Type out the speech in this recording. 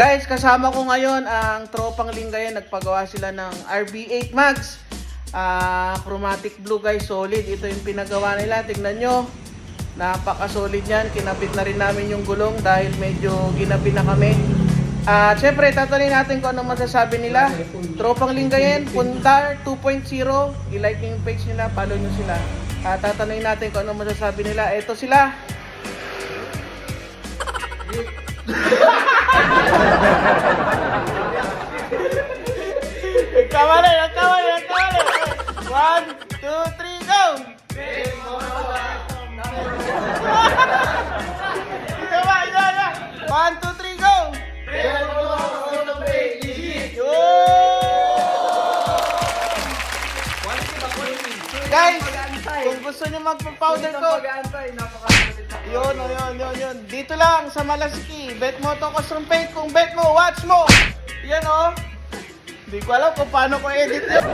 Guys, kasama ko ngayon ang tropang Lingayen. Nagpagawa sila ng RB8 Max. Chromatic blue guys, solid. Ito yung pinagawa nila. Tingnan nyo. Napaka-solid yan. Kinabit na rin namin yung gulong dahil medyo ginabi na kami. At syempre, tatanungin natin kung anong masasabi nila. Tropang Lingayen, Pundar 2.0. I-like nyo yung page nila, follow nyo sila. Tatanungin natin kung anong masasabi nila. Ito sila. Nagkamali. 1, 2, 3, go! Isa. 1, 2, 3, go! Guys, kung gusto nyo magpa-powder coat, yun. Dito lang sa Malasiki, Bet Moto Custom Paint. Kung bet mo, watch mo. Yan oh. Hindi ko alam kung paano ko edit yun.